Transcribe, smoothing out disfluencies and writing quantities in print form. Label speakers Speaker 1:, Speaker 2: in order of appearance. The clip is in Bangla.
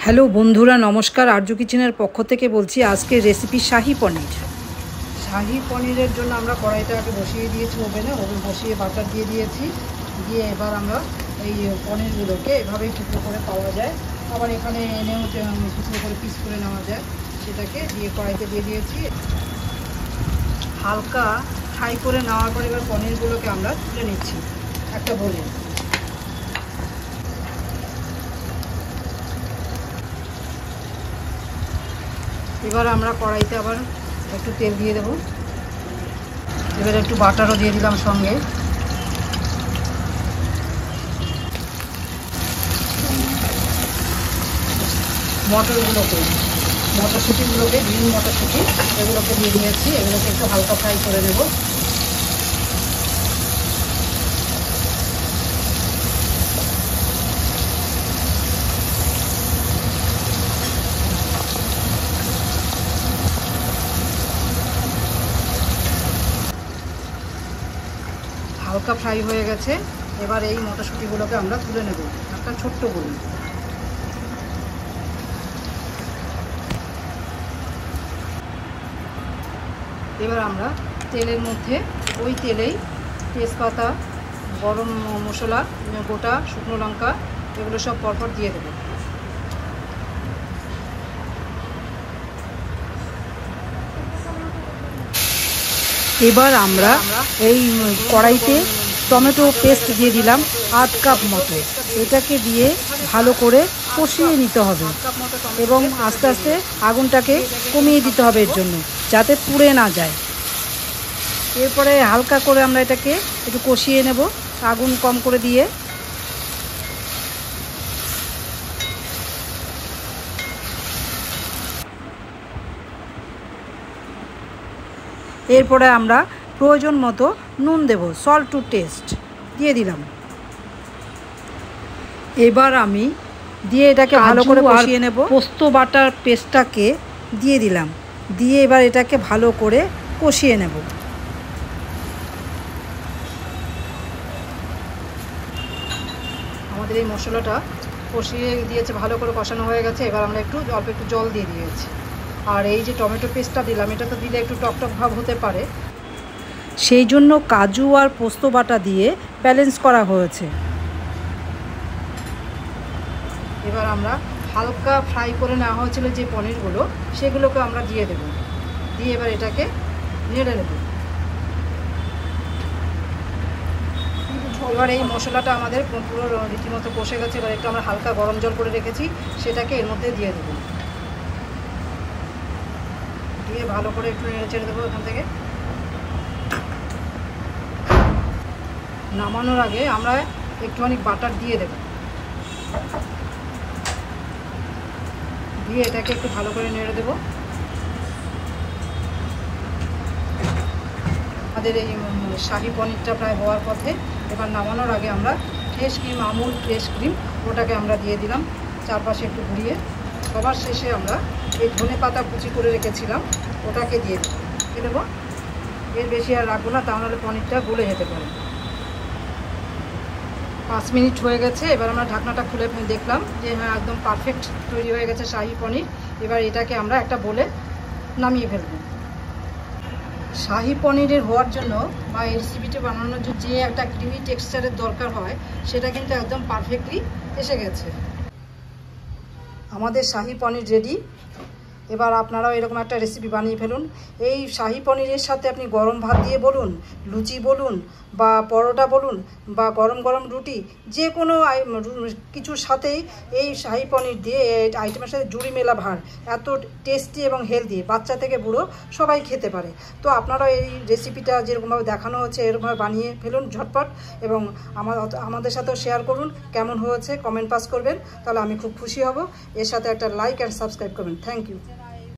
Speaker 1: হ্যালো বন্ধুরা, নমস্কার। আরজু কিচেনের পক্ষ থেকে বলছি আজকের রেসিপি শাহি পনির। শাহি পনিরের জন্য আমরা কড়াইটাকে বসিয়ে দিয়েছি ওভেনে বসিয়ে বাটার দিয়ে দিয়েছি। দিয়ে এবার আমরা এই পনিরগুলোকে এভাবে টুকরো করে পাওয়া যায়, আবার এখানে এনেও টুকরো করে পিস করে নেওয়া যায়, সেটাকে দিয়ে কড়াইতে দিয়ে দিয়েছি। হালকা ফ্রাই করে নেওয়ার পর এবার পনিরগুলোকে আমরা তুলে নিচ্ছি একটা বলে। এবার আমরা কড়াইতে আবার একটু তেল দিয়ে দেব। এবার একটু বাটারও দিয়ে দিলাম সঙ্গে। মটরশুঁটিগুলোকে গ্রিন মটরশুঁটি এগুলোকে দিয়ে দিয়েছি। এগুলোকে একটু হালকা ফ্রাই করে নেব। হালকা ফ্রাই হয়ে গেছে। এবার এই মটরশুঁটিগুলোকে আমরা তুলে নেব একটা ছোট্ট বলে। এবার আমরা তেলের মধ্যে ওই তেলেই তেজপাতা, গরম মশলা, গোটা শুকনো লঙ্কা এগুলো সব পরপর দিয়ে দেব। এবার আমরা এই কড়াইতে টমেটো পেস্ট দিয়ে দিলাম 8 কাপ মতো। এটাকে দিয়ে ভালো করে কষিয়ে নিতে হবে এবং আস্তে আস্তে আগুনটাকে কমিয়ে দিতে হবে এর জন্য, যাতে পুড়ে না যায়। এরপরে হালকা করে আমরা এটাকে একটু কষিয়ে নেব আগুন কম করে দিয়ে। এরপরে আমরা প্রয়োজন মতো নুন দেব, সল্ট টু টেস্ট দিয়ে দিলাম। এবার আমি দিয়ে এটাকে ভালো করে কষিয়ে নেব। পোস্ত বাটার পেস্টটাকে দিয়ে দিলাম, দিয়ে এবার এটাকে ভালো করে কষিয়ে নেব। আমাদের এই মশলাটা কষিয়ে দিয়েছে, ভালো করে কষানো হয়ে গেছে। এবার আমরা অল্প একটু জল দিয়ে দিয়েছি। আর এই যে টমেটো পেস্টটা দিলাম, এটা তো দিলে একটু টকটক ভাব হতে পারে, সেই জন্য কাজু আর পোস্ত বাটা দিয়ে ব্যালেন্স করা হয়েছে। এবার আমরা হালকা ফ্রাই করে নেওয়া হয়েছিল যে পনিরগুলো, সেগুলোকে আমরা দিয়ে দেব। দিয়ে এবার এটাকে নেড়ে নেব। এবার এই মশলাটা আমাদের পুরো রীতিমতো কষে গেছে। এবার একটু আমরা হালকা গরম জল করে রেখেছি, সেটাকে এর মধ্যে দিয়ে দেবো। দিয়ে ভালো করে একটু নেড়ে চেড়ে দেবো। এখান থেকে নামানোর আগে আমরা একটুখানি বাটার দিয়ে দেব। দিয়ে এটাকে একটু ভালো করে নেড়ে দেব। আমাদের এই শাহি পনিরটা প্রায় হওয়ার পথে। এবার নামানোর আগে আমরা fresh cream, Amul fresh cream, ওটাকে আমরা দিয়ে দিলাম চারপাশে একটু ঘুরিয়ে। সবার শেষে আমরা এই ধনেপাতা কুচি করে রেখেছিলাম, ওটাকে দিয়ে দেবো। এর বেশি আর রাখবো না, তাহলে পনিরটা গলে যেতে পারে। 5 মিনিট হয়ে গেছে। এবার আমরা ঢাকনাটা খুলে দেখলাম যে হ্যাঁ, একদম পারফেক্ট তৈরি হয়ে গেছে শাহি পনির। এবার এটাকে আমরা একটা বলে নামিয়ে ফেলবো। শাহি পনিরের হওয়ার জন্য বা এই রেসিপিটা বানানোর জন্য যে একটা ক্রিমি টেক্সচারের দরকার হয়, সেটা কিন্তু একদম পারফেক্টলি এসে গেছে। আমাদের শাহি পনির রেডি। এবার আপনারাও এরকম একটা রেসিপি বানিয়ে ফেলুন। এই শাহি পনিরের সাথে আপনি গরম ভাত দিয়ে বলুন, লুচি বলুন, বা পরোটা বলুন, বা গরম গরম রুটি, যে কোনো কিছুর সাথেই এই শাহি পনির দিয়ে এই আইটেমের সাথে জুড়ি মেলা ভার। এত টেস্টি এবং হেলদি, বাচ্চা থেকে বুড়ো সবাই খেতে পারে। তো আপনারা এই রেসিপিটা যেরকমভাবে দেখানো হচ্ছে এরকমভাবে বানিয়ে ফেলুন ঝটপট, এবং আমাদের সাথেও শেয়ার করুন। কেমন হয়েছে কমেন্ট পাস করবেন, তাহলে আমি খুব খুশি হব। এর সাথে একটা লাইক অ্যান্ড সাবস্ক্রাইব করবেন। Thank you.